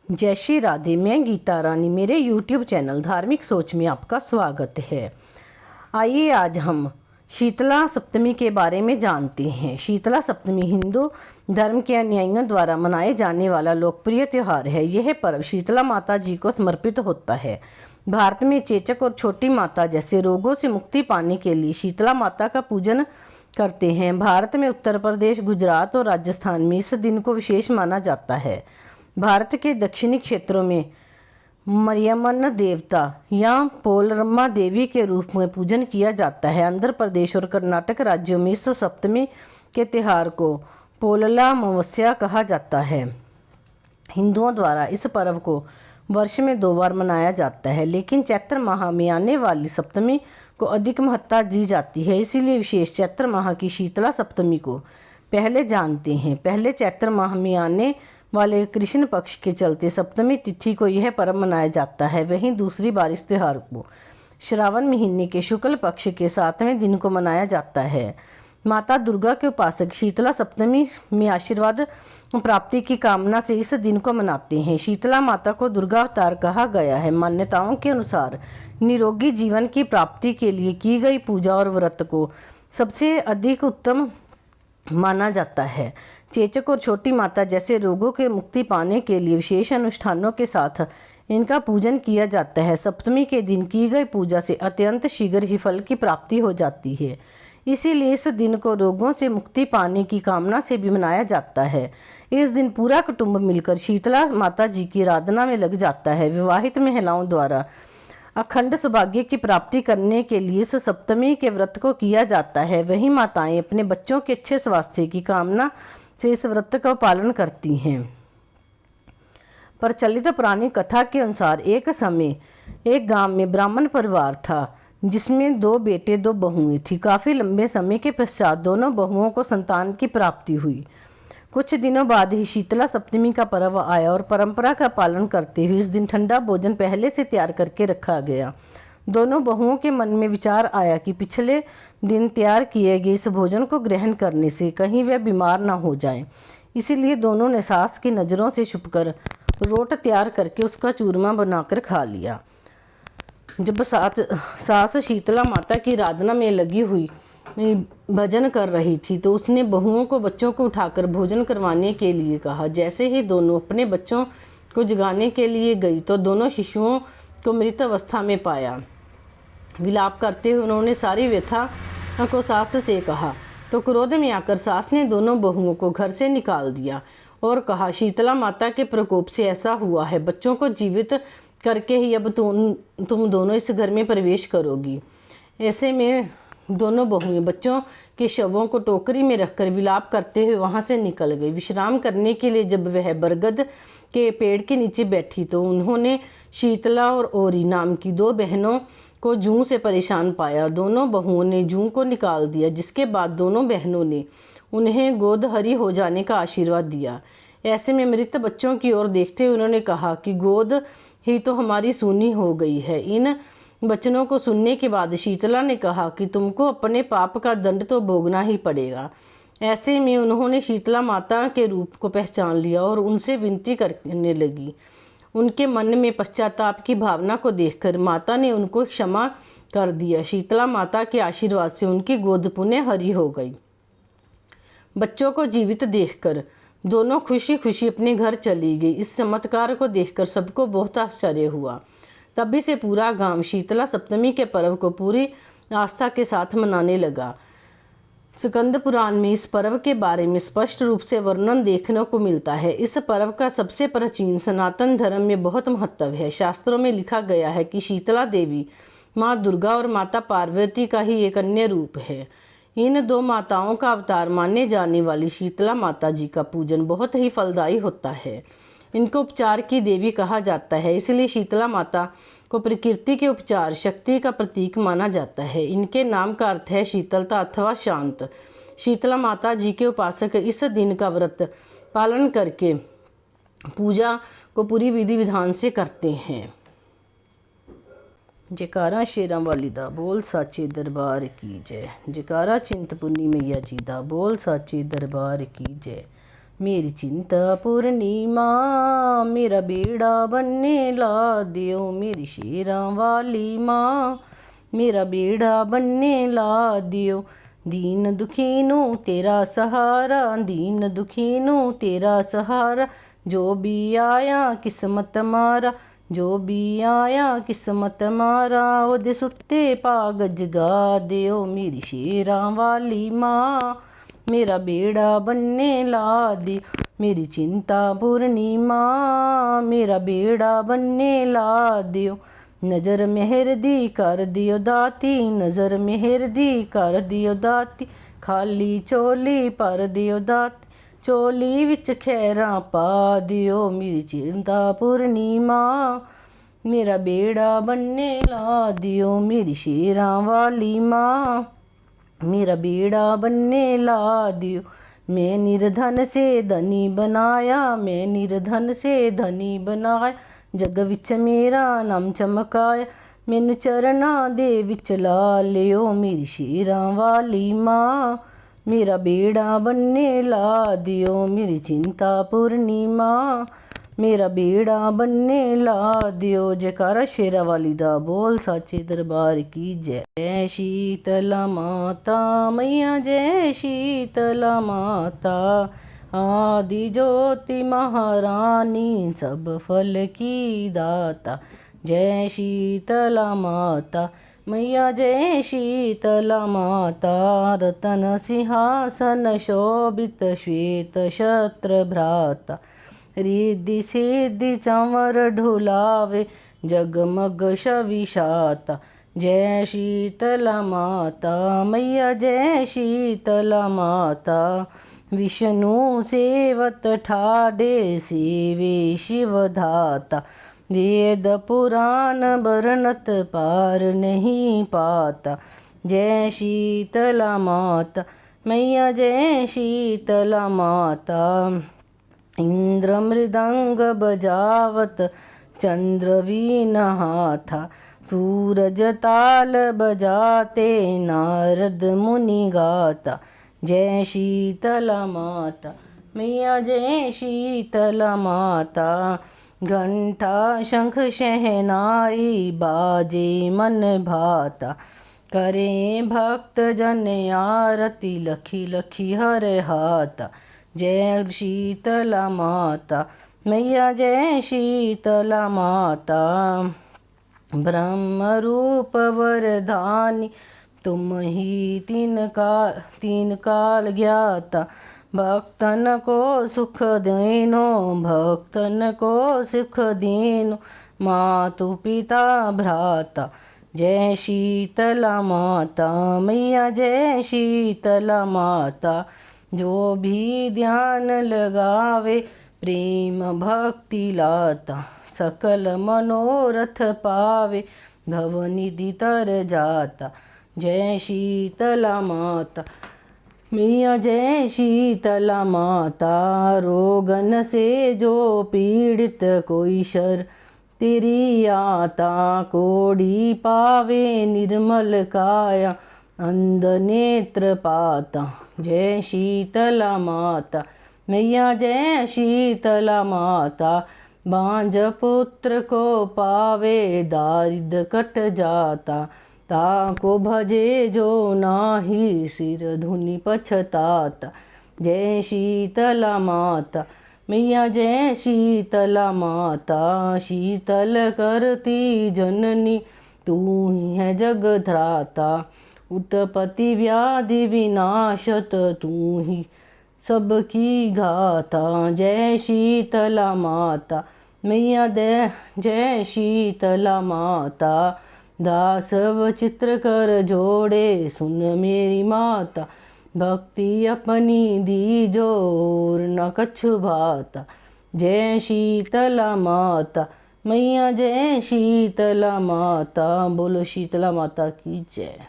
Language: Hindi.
जय श्री राधे। मैं गीता रानी, मेरे YouTube चैनल धार्मिक सोच में आपका स्वागत है। आइए आज हम शीतला सप्तमी के बारे में जानते हैं। शीतला सप्तमी हिंदू धर्म के अनुयायियों द्वारा मनाए जाने वाला लोकप्रिय त्यौहार है। यह पर्व शीतला माता जी को समर्पित होता है। भारत में चेचक और छोटी माता जैसे रोगों से मुक्ति पाने के लिए शीतला माता का पूजन करते हैं। भारत में उत्तर प्रदेश, गुजरात और राजस्थान में इस दिन को विशेष माना जाता है। भारत के दक्षिणी क्षेत्रों में मरियम्मन देवता या पोलरम्मा देवी के रूप में पूजन किया जाता है। आंध्र प्रदेश और कर्नाटक राज्यों में इस सप्तमी के त्यौहार को पोलला अमावस्या कहा जाता है। हिंदुओं द्वारा इस पर्व को वर्ष में 2 बार मनाया जाता है, लेकिन चैत्र माह में आने वाली सप्तमी को अधिक महत्ता दी जाती है। इसीलिए विशेष चैत्र माह की शीतला सप्तमी को पहले जानते हैं। पहले चैत्र माह में आने वाले कृष्ण पक्ष के चलते सप्तमी तिथि को यह पर्व मनाया जाता है। वहीं दूसरी बार इस त्यौहार को श्रावण महीने के शुक्ल पक्ष के 7वें दिन को मनाया जाता है। माता दुर्गा के उपासक शीतला सप्तमी में आशीर्वाद प्राप्ति की कामना से इस दिन को मनाते हैं। शीतला माता को दुर्गा अवतार कहा गया है। मान्यताओं के अनुसार निरोगी जीवन की प्राप्ति के लिए की गई पूजा और व्रत को सबसे अधिक उत्तम माना जाता है। चेचक और छोटी माता जैसे रोगों के मुक्ति पाने के लिए विशेष अनुष्ठानों के साथ इनका पूजन किया जाता है। सप्तमी के दिन की गई पूजा से अत्यंत शीघ्र ही फल की प्राप्ति हो जाती है। इसीलिए इस दिन को रोगों से मुक्ति पाने की कामना से भी मनाया जाता है। इस दिन पूरा कुटुंब मिलकर शीतला माता जी की आराधना में लग जाता है। विवाहित महिलाओं द्वारा अखंड सौभाग्य की प्राप्ति करने के लिए इस सप्तमी के व्रत को किया जाता है। वहीं माताएं अपने बच्चों के अच्छे स्वास्थ्य की कामना से इस व्रत का पालन करती हैं। प्रचलित पुरानी कथा के अनुसार एक समय एक गांव में ब्राह्मण परिवार था, जिसमें 2 बेटे 2 बहुएं थी। काफ़ी लंबे समय के पश्चात दोनों बहुओं को संतान की प्राप्ति हुई। कुछ दिनों बाद ही शीतला सप्तमी का पर्व आया और परंपरा का पालन करते हुए इस दिन ठंडा भोजन पहले से तैयार करके रखा गया। दोनों बहुओं के मन में विचार आया कि पिछले दिन तैयार किए गए इस भोजन को ग्रहण करने से कहीं वे बीमार ना हो जाएं। इसीलिए दोनों ने सास की नज़रों से छुपकर रोट तैयार करके उसका चूरमा बनाकर खा लिया। जब सास शीतला माता की आराधना में लगी हुई भजन कर रही थी तो उसने बहुओं को बच्चों को उठाकर भोजन करवाने के लिए कहा। जैसे ही दोनों अपने बच्चों को जगाने के लिए गई तो दोनों शिशुओं को मृत अवस्था में पाया। विलाप करते हुए उन्होंने सारी व्यथा को सास से कहा तो क्रोध में आकर सास ने दोनों बहुओं को घर से निकाल दिया और कहा, शीतला माता के प्रकोप से ऐसा हुआ है। बच्चों को जीवित करके ही अब तुम दोनों इस घर में प्रवेश करोगी। ऐसे में दोनों बहुएं बच्चों के शवों को टोकरी में रखकर विलाप करते हुए वहां से निकल गई। विश्राम करने के लिए जब वह बरगद के पेड़ के नीचे बैठी तो उन्होंने शीतला और ओरी नाम की 2 बहनों को जूं से परेशान पाया। दोनों बहुओं ने जूं को निकाल दिया, जिसके बाद दोनों बहनों ने उन्हें गोद हरी हो जाने का आशीर्वाद दिया। ऐसे में मृत बच्चों की ओर देखते हुए उन्होंने कहा कि गोद ही तो हमारी सूनी हो गई है। इन वचनों को सुनने के बाद शीतला ने कहा कि तुमको अपने पाप का दंड तो भोगना ही पड़ेगा। ऐसे में उन्होंने शीतला माता के रूप को पहचान लिया और उनसे विनती करने लगी। उनके मन में पश्चाताप की भावना को देखकर माता ने उनको क्षमा कर दिया। शीतला माता के आशीर्वाद से उनकी गोद पुनः हरी हो गई। बच्चों को जीवित देखकर दोनों खुशी खुशी अपने घर चली गई। इस चमत्कार को देखकर सबको बहुत आश्चर्य हुआ। तभी से पूरा गांव शीतला सप्तमी के पर्व को पूरी आस्था के साथ मनाने लगा। स्कंद पुराण में इस पर्व के बारे में स्पष्ट रूप से वर्णन देखने को मिलता है। इस पर्व का सबसे प्राचीन सनातन धर्म में बहुत महत्व है। शास्त्रों में लिखा गया है कि शीतला देवी माँ दुर्गा और माता पार्वती का ही एक अन्य रूप है। इन 2 माताओं का अवतार माने जाने वाली शीतला माता जी का पूजन बहुत ही फलदायी होता है। इनको उपचार की देवी कहा जाता है, इसलिए शीतला माता को प्रकृति के उपचार शक्ति का प्रतीक माना जाता है। इनके नाम का अर्थ है शीतलता अथवा शांत। शीतला माता जी के उपासक इस दिन का व्रत पालन करके पूजा को पूरी विधि विधान से करते हैं। जयकारा शेरां वाली दा बोल साचे दरबार की जय। जयकारा चिंतपुर्णी मैया जी दा बोल साचे दरबार की जय। मेरी चिंता पूर्णिमा मेरा बेड़ा बनने ला दियो, मेरी शेरां वाली माँ मेरा बेड़ा बनने ला दियो। दीन दुखी नू तेरा सहारा, दीन दुखी नू तेरा सहारा, जो भी आया किस्मत मारा, जो भी आया किस्मत मारा। ओदे सुत्ते भाग जगा दियो, मेरी शेरां वाली माँ मेरा बेड़ा बनने ला दियो, मेरी चिंता पूर्णिमा मेरा बेड़ा बनने ला दियो। नज़र मेहर दी कर दियो दाती, नज़र मेहर दी कर दियो दाती, खाली चोली पर दियो दाती, चोली विच खैरां पा दियो। मेरी चिंता पूर्णिमा मेरा बेड़ा बनने ला दियो, मेरी शेरां वाली माँ मेरा बेड़ा बनने ला दियो। मैं निर्धन से धनी बनाया, मैं निर्धन से धनी बनाया, जग विच मेरा नाम चमकाया, मैनू चरना दे विच ला लियो। मेरी शेरां वाली माँ मेरा बेड़ा बनने ला दियो, मेरी चिंता पूर्णिमा मेरा बेड़ा बनने ला दियो। जयकारा शेरा वाली दा बोल साचे दरबार की जय। जय शीतला माता मैया जय शीतला माता, आदि ज्योति महारानी सब फल की दाता। जय शीतला माता मैया जय शीतला माता, रतन सिंहासन शोभित श्वेत छत्र भ्राता, रिद्धि सिद्धि चंवर ढुलावे जगमग शविशाता। जय शीतला माता मैया जय शीतला माता, विष्णु सेवत ठाडे सेवे शिवधाता, वेद पुराण बरनत पार नहीं पाता। जय शीतला माता मैया जय शीतला माता, इंद्र मृदंग बजावत चंद्र वीणा हाथा, सूरज ताल बजाते नारद मुनि गाता। जय शीतला माता मैया जय शीतला माता, घंटा शंख शहनाई बाजे मन भाता, करे भक्त जन आरती लखी लखी हर हाता। जय शीतला माता मैया जय शीतला माता, ब्रह्म रूप वरदानी तुम ही तीन काल ज्ञाता, भक्तन को सुख देनो भक्तन को सुख देनो, मातु पिता भ्राता। जय शीतला माता मैया जय शीतला माता, जो भी ध्यान लगावे प्रेम भक्ति लाता, सकल मनोरथ पावे भवनिधि तर जाता। जय शीतला माता मैया जय शीतला माता, रोगन से जो पीड़ित कोई शर तेरी आता, कोड़ी पावे निर्मल काया अंध नेत्र पाता। जय शीतला माता मैया जय शीतला माता, बांझ पुत्र को पावे दारिद्र कट जाता, ताको भजे जो नाही सिर धुनि पछताता। जय शीतला माता मैया जय शीतला माता, शीतल करती जननी तू ही है जगधराता, उत्पत्ति व्याधि विनाशत तू ही सबकी घाता। जय शीतला माता मैया जय शीतला माता, दास चित्र कर जोड़े सुन मेरी माता, भक्ति अपनी दी जोर न कछु भाता। जय शीतला माता मैया जय शीतला माता, बोलो शीतला माता की जय।